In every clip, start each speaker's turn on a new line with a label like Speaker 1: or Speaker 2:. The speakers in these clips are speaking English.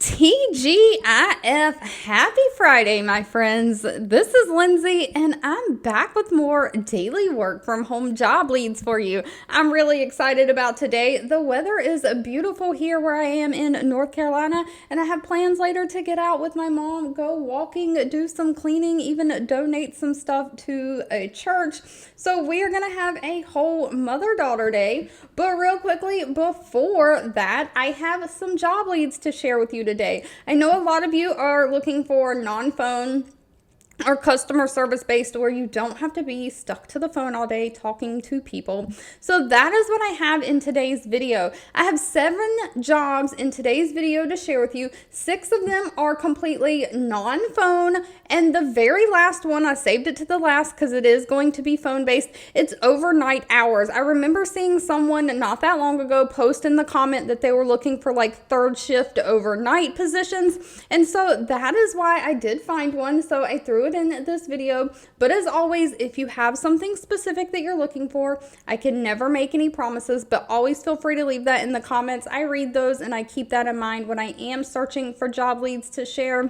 Speaker 1: TGIF, happy Friday, my friends. This is Lindsay, and I'm back with more daily work from home job leads for you. I'm really excited about today. The weather is beautiful here where I am in North Carolina, and I have plans later to get out with my mom, go walking, do some cleaning, even donate some stuff to a church. So we are going to have a whole mother-daughter day. But real quickly, before that, I have some job leads to share with you today. I know a lot of you are looking for non-phone or customer service based where you don't have to be stuck to the phone all day talking to people. So that is what I have in today's video. I have 7 jobs in today's video to share with you. 6 of them are completely non-phone, and the very last one, I saved it to the last because it is going to be phone based. It's overnight hours. I remember seeing someone not that long ago post in the comment that they were looking for like 3rd shift overnight positions, and so that is why I did find one. So I threw it in this video. But as always, if you have something specific that you're looking for, I can never make any promises, but always feel free to leave that in the comments. I read those and I keep that in mind when I am searching for job leads to share.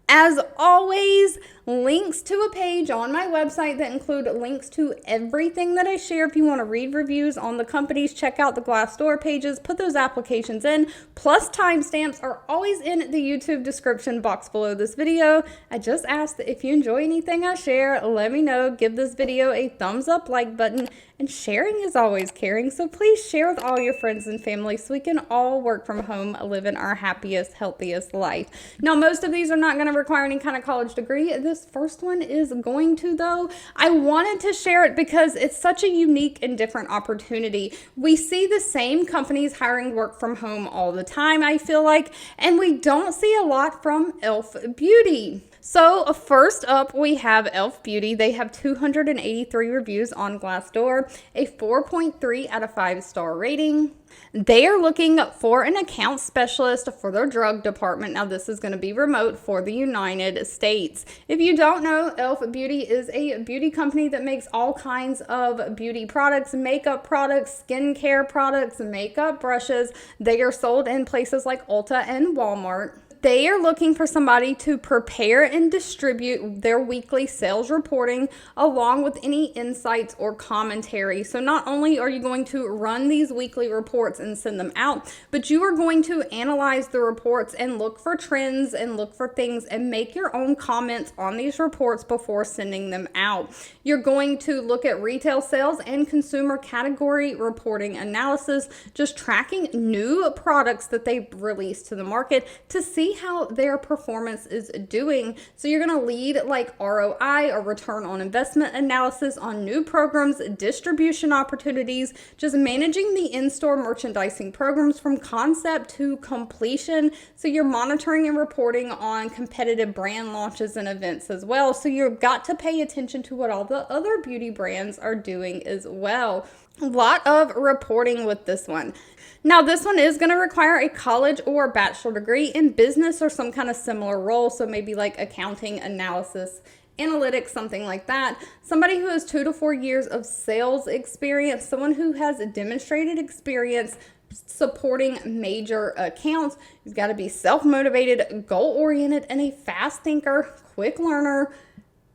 Speaker 1: As always, links to a page on my website that include links to everything that I share. If you want to read reviews on the companies, check out the Glassdoor pages, put those applications in, plus timestamps are always in the YouTube description box below this video. I just ask that if you enjoy anything I share, let me know, give this video a thumbs up, like button, and sharing is always caring, so please share with all your friends and family so we can all work from home, living our happiest, healthiest life. Now, most of these are not going to require any kind of college degree. This first one is going to, though. I wanted to share it because it's such a unique and different opportunity. We see the same companies hiring work from home all the time, I feel like, and we don't see a lot from e.l.f. Beauty. So first up, we have e.l.f. Beauty. They have 283 reviews on Glassdoor, a 4.3 out of 5-star rating. They are looking for an account specialist for their drug department. Now, this is going to be remote for the United States. If you don't know, e.l.f. Beauty is a beauty company that makes all kinds of beauty products, makeup products, skincare products, makeup brushes. They are sold in places like Ulta and Walmart. They are looking for somebody to prepare and distribute their weekly sales reporting along with any insights or commentary. So not only are you going to run these weekly reports and send them out, but you are going to analyze the reports and look for trends and look for things and make your own comments on these reports before sending them out. You're going to look at retail sales and consumer category reporting analysis, just tracking new products that they've released to the market to see how their performance is doing. So you're going to lead like ROI or return on investment analysis on new programs, distribution opportunities, just managing the in-store merchandising programs from concept to completion. So you're monitoring and reporting on competitive brand launches and events as well. So you've got to pay attention to what all the other beauty brands are doing as well. A lot of reporting with this one. Now, this one is going to require a college or bachelor degree in business or some kind of similar role. So maybe like accounting, analysis, analytics, something like that. Somebody who has 2 to 4 years of sales experience, someone who has demonstrated experience supporting major accounts. You've got to be self-motivated, goal-oriented, and a fast thinker, quick learner.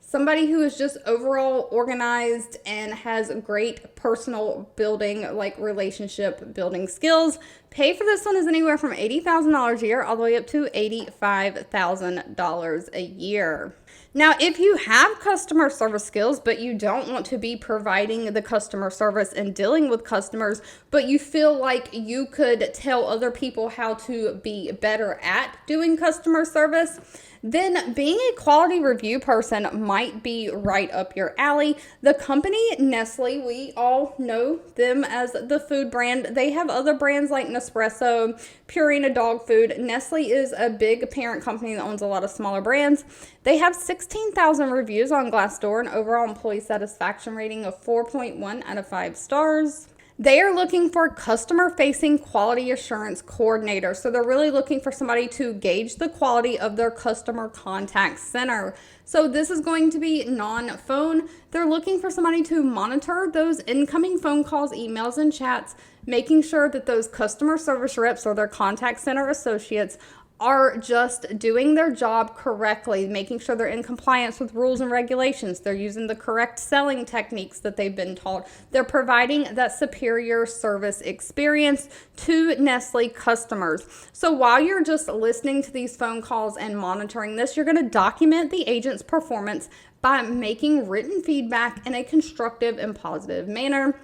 Speaker 1: Somebody who is just overall organized and has great personal building, like relationship building skills. Pay for this one is anywhere from $80,000 a year all the way up to $85,000 a year. Now, if you have customer service skills, but you don't want to be providing the customer service and dealing with customers, but you feel like you could tell other people how to be better at doing customer service, then being a quality review person might be right up your alley. The company Nestle, we all know them as the food brand. They have other brands like Nespresso, Purina dog food. Nestle is a big parent company that owns a lot of smaller brands. They have 16,000 reviews on Glassdoor, an overall employee satisfaction rating of 4.1 out of 5 stars. They are looking for customer-facing quality assurance coordinator. So they're really looking for somebody to gauge the quality of their customer contact center. So this is going to be non-phone. They're looking for somebody to monitor those incoming phone calls, emails, and chats, making sure that those customer service reps or their contact center associates are just doing their job correctly, making sure they're in compliance with rules and regulations. They're using the correct selling techniques that they've been taught. They're providing that superior service experience to Nestle customers. So while you're just listening to these phone calls and monitoring this, you're going to document the agent's performance by making written feedback in a constructive and positive manner,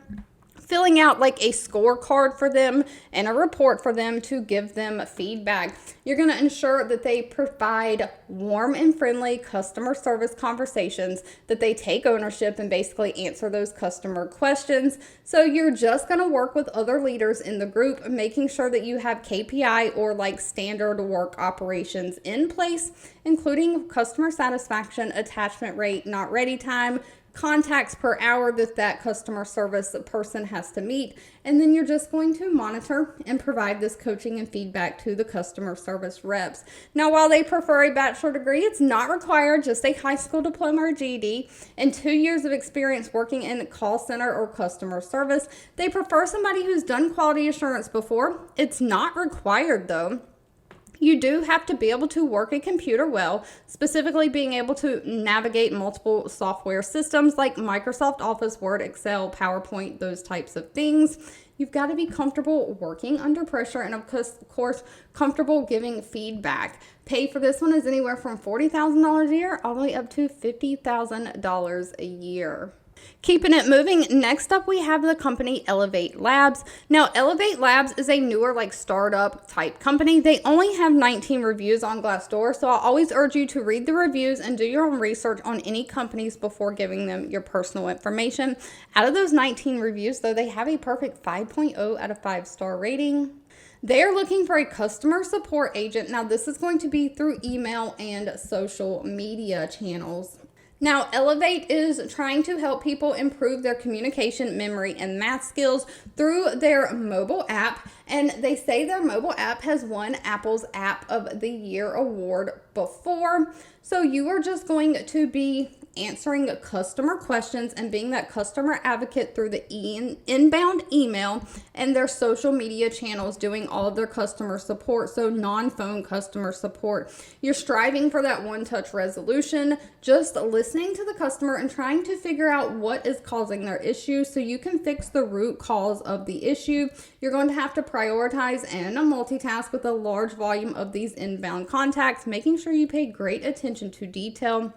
Speaker 1: filling out like a scorecard for them and a report for them to give them feedback. You're going to ensure that they provide warm and friendly customer service conversations, that they take ownership and basically answer those customer questions. So you're just going to work with other leaders in the group, making sure that you have KPI or like standard work operations in place, including customer satisfaction, attachment rate, not ready time, contacts per hour that customer service person has to meet. And then you're just going to monitor and provide this coaching and feedback to the customer service reps. Now, while they prefer a bachelor degree, it's not required, just a high school diploma or GED and 2 years of experience working in a call center or customer service. They prefer somebody who's done quality assurance before. It's not required though. You do have to be able to work a computer well, specifically being able to navigate multiple software systems like Microsoft Office, Word, Excel, PowerPoint, those types of things. You've got to be comfortable working under pressure and, of course, comfortable giving feedback. Pay for this one is anywhere from $40,000 a year all the way up to $50,000 a year. Keeping it moving, next up we have the company Elevate Labs. Now, Elevate Labs is a newer like startup type company. They only have 19 reviews on Glassdoor, so I'll always urge you to read the reviews and do your own research on any companies before giving them your personal information. Out of those 19 reviews, though, they have a perfect 5.0 out of 5-star rating. They are looking for a customer support agent. Now, this is going to be through email and social media channels. Now, Elevate is trying to help people improve their communication, memory, and math skills through their mobile app. And they say their mobile app has won Apple's App of the Year award before. So you are just going to be answering customer questions and being that customer advocate through the inbound email and their social media channels, doing all of their customer support, so non-phone customer support. You're striving for that one-touch resolution, just listening to the customer and trying to figure out what is causing their issue so you can fix the root cause of the issue. You're going to have to prioritize and multitask with a large volume of these inbound contacts, making sure you pay great attention to detail.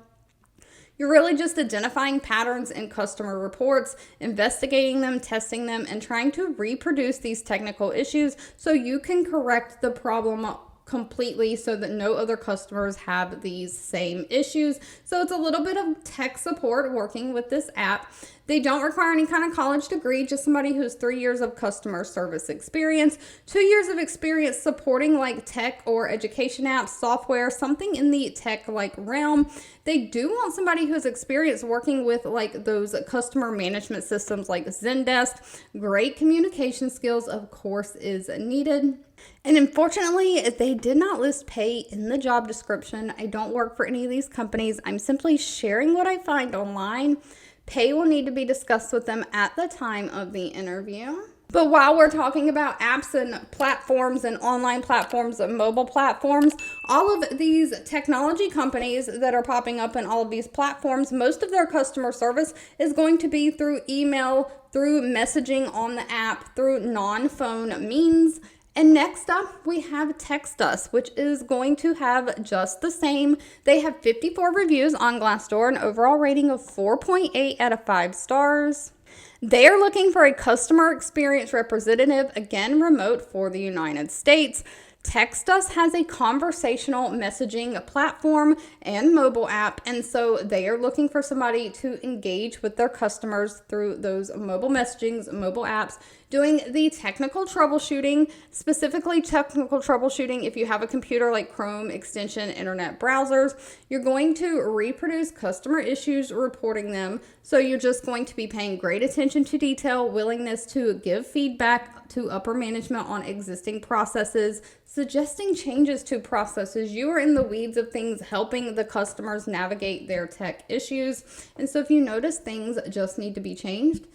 Speaker 1: You're really just identifying patterns in customer reports, investigating them, testing them, and trying to reproduce these technical issues so you can correct the problem completely so that no other customers have these same issues. So it's a little bit of tech support working with this app. They don't require any kind of college degree, just somebody who's 3 years of customer service experience, 2 years of experience supporting like tech or education apps, software, something in the tech like realm. They do want somebody who's experienced working with like those customer management systems like Zendesk. Great communication skills, of course, is needed. And unfortunately, they did not list pay in the job description. I don't work for any of these companies. I'm simply sharing what I find online. Pay will need to be discussed with them at the time of the interview. But while we're talking about apps and platforms and online platforms and mobile platforms, all of these technology companies that are popping up in all of these platforms, most of their customer service is going to be through email, through messaging on the app, through non-phone means. And next up, we have Text Us, which is going to have just the same. They have 54 reviews on Glassdoor, an overall rating of 4.8 out of 5 stars. They are looking for a customer experience representative, again, remote for the United States. Text Us has a conversational messaging platform and mobile app, and so they are looking for somebody to engage with their customers through those mobile messagings, mobile apps, doing the technical troubleshooting, specifically technical troubleshooting if you have a computer like Chrome extension, internet browsers. You're going to reproduce customer issues, reporting them, so you're just going to be paying great attention to detail, willingness to give feedback to upper management on existing processes, suggesting changes to processes. You are in the weeds of things, helping the customers navigate their tech issues. And so if you notice things just need to be changed,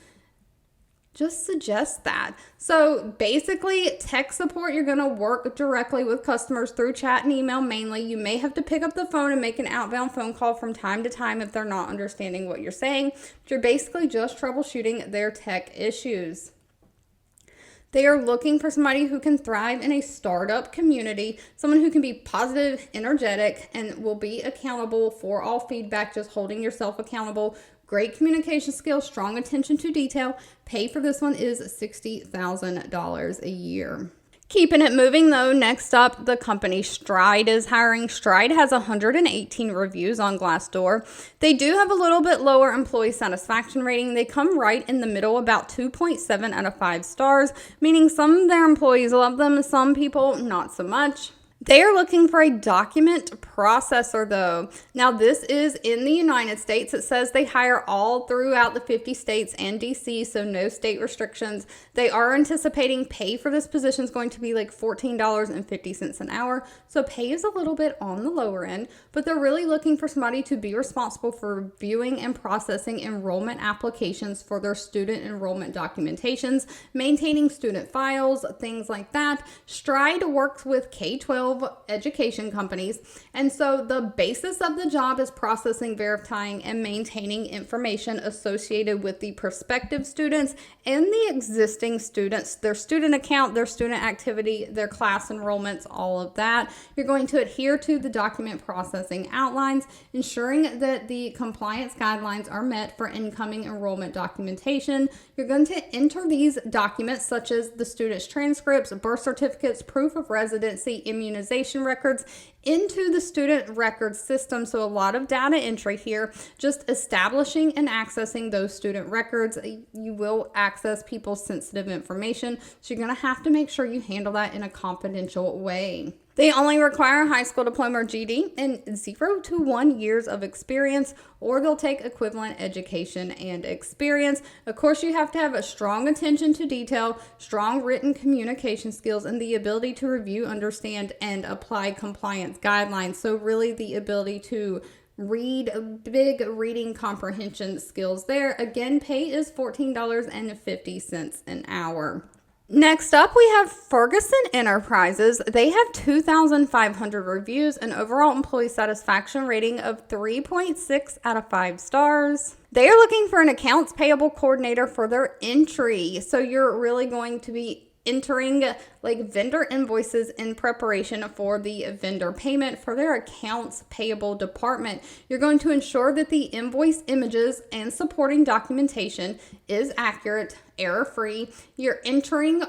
Speaker 1: just suggest that. So basically, tech support, you're going to work directly with customers through chat and email mainly. You may have to pick up the phone and make an outbound phone call from time to time if they're not understanding what you're saying. But you're basically just troubleshooting their tech issues. They are looking for somebody who can thrive in a startup community, someone who can be positive, energetic, and will be accountable for all feedback, just holding yourself accountable. Great communication skills, strong attention to detail. Pay for this one is $60,000 a year. Keeping it moving though, next up, the company Stride is hiring. Stride has 118 reviews on Glassdoor. They do have a little bit lower employee satisfaction rating. They come right in the middle, about 2.7 out of 5 stars, meaning some of their employees love them, some people not so much. They are looking for a document processor though. Now this is in the United States. It says they hire all throughout the 50 states and DC, so no state restrictions. They are anticipating pay for this position is going to be like $14.50 an hour. So pay is a little bit on the lower end, but they're really looking for somebody to be responsible for reviewing and processing enrollment applications for their student enrollment documentations, maintaining student files, things like that. Stride works with K-12 education companies, and so the basis of the job is processing, verifying, and maintaining information associated with the prospective students and the existing students, their student account, their student activity, their class enrollments, all of that. You're going to adhere to the document processing outlines, ensuring that the compliance guidelines are met for incoming enrollment documentation. You're going to enter these documents such as the student's transcripts, birth certificates, proof of residency, immunization records into the student record system. So a lot of data entry here, just establishing and accessing those student records. You will access people's sensitive information, so you're going to have to make sure you handle that in a confidential way. They only require a high school diploma or GED and 0 to 1 years of experience, or they'll take equivalent education and experience. Of course, you have to have a strong attention to detail, strong written communication skills, and the ability to review, understand, and apply compliance guidelines. So really the ability to read, big reading comprehension skills there. Again, pay is $14.50 an hour. Next up, we have Ferguson Enterprises. They have 2,500 reviews, an overall employee satisfaction rating of 3.6 out of 5 stars. They are looking for an accounts payable coordinator for their entry. So you're really going to be entering like vendor invoices in preparation for the vendor payment for their accounts payable department. You're going to ensure that the invoice images and supporting documentation is accurate, error-free. You're entering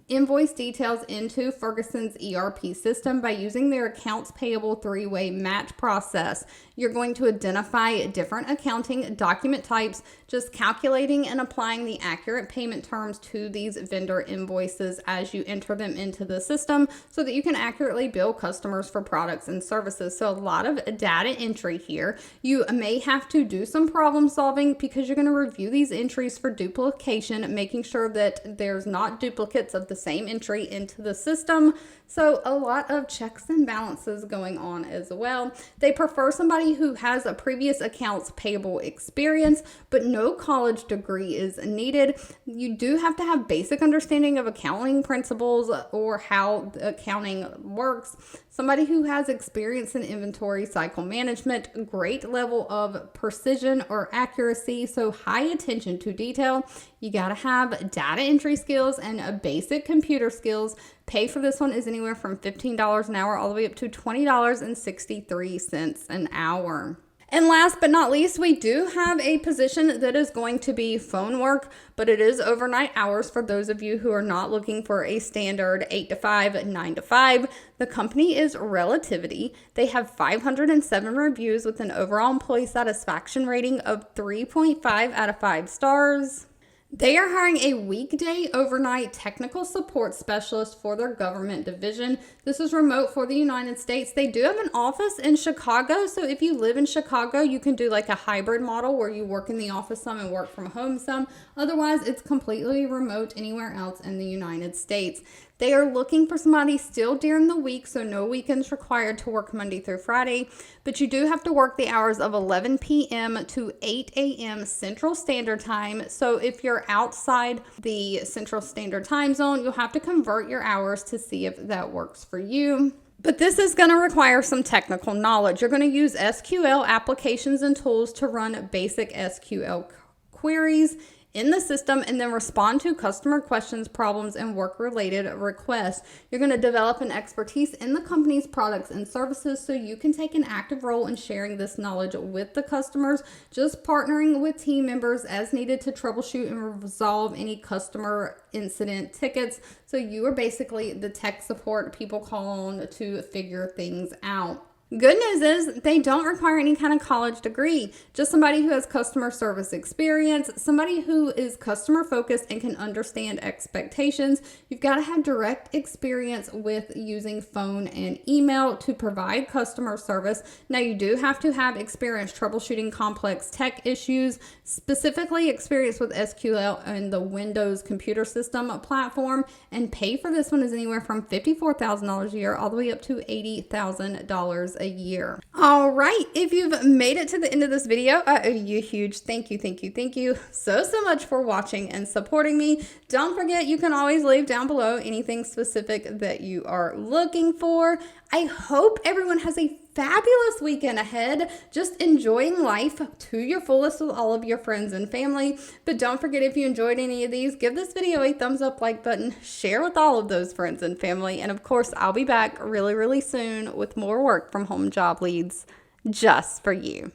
Speaker 1: invoice details into Ferguson's ERP system by using their accounts payable three-way match process. You're going to identify different accounting document types, just calculating and applying the accurate payment terms to these vendor invoices as you enter them into the system so that you can accurately bill customers for products and services. So a lot of data entry here. You may have to do some problem solving because you're going to review these entries for duplication, making sure that there's not duplicates of the same entry into the system. So a lot of checks and balances going on as well. They prefer somebody who has a previous accounts payable experience, but no college degree is needed. You do have to have basic understanding of accounting principles or how accounting works. Somebody who has experience in inventory cycle management, great level of precision or accuracy, so high attention to detail. You got to have data entry skills and basic computer skills. Pay for this one is anywhere from $15 an hour all the way up to $20.63 an hour. And last but not least, we do have a position that is going to be phone work, but it is overnight hours for those of you who are not looking for a standard 8 to 5, 9 to 5. The company is Relativity. They have 507 reviews with an overall employee satisfaction rating of 3.5 out of 5 stars. They are hiring a weekday overnight technical support specialist for their government division. This is remote for the United States. They do have an office in Chicago. So if you live in Chicago, you can do like a hybrid model where you work in the office some and work from home some. Otherwise, it's completely remote anywhere else in the United States. They are looking for somebody still during the week, so no weekends required to work Monday through Friday, but you do have to work the hours of 11 p.m. to 8 a.m. Central Standard Time. So if you're outside the Central Standard Time zone, you'll have to convert your hours to see if that works for you. But this is going to require some technical knowledge. You're going to use SQL applications and tools to run basic SQL queries in the system and then respond to customer questions, problems, and work-related requests. You're going to develop an expertise in the company's products and services so you can take an active role in sharing this knowledge with the customers, just partnering with team members as needed to troubleshoot and resolve any customer incident tickets. So you are basically the tech support people call on to figure things out. Good news is they don't require any kind of college degree, just somebody who has customer service experience, somebody who is customer focused and can understand expectations. You've got to have direct experience with using phone and email to provide customer service. Now, you do have to have experience troubleshooting complex tech issues, specifically experience with SQL and the Windows computer system platform, and pay for this one is anywhere from $54,000 a year all the way up to $80,000 a year. All right, if you've made it to the end of this video, I owe you a huge thank you so much for watching and supporting me. Don't forget, you can always leave down below anything specific that you are looking for. I hope everyone has a fabulous weekend ahead, just enjoying life to your fullest with all of your friends and family. But don't forget, if you enjoyed any of these, give this video a thumbs up, like button, share with all of those friends and family, and of course I'll be back really soon with more work from home job leads just for you.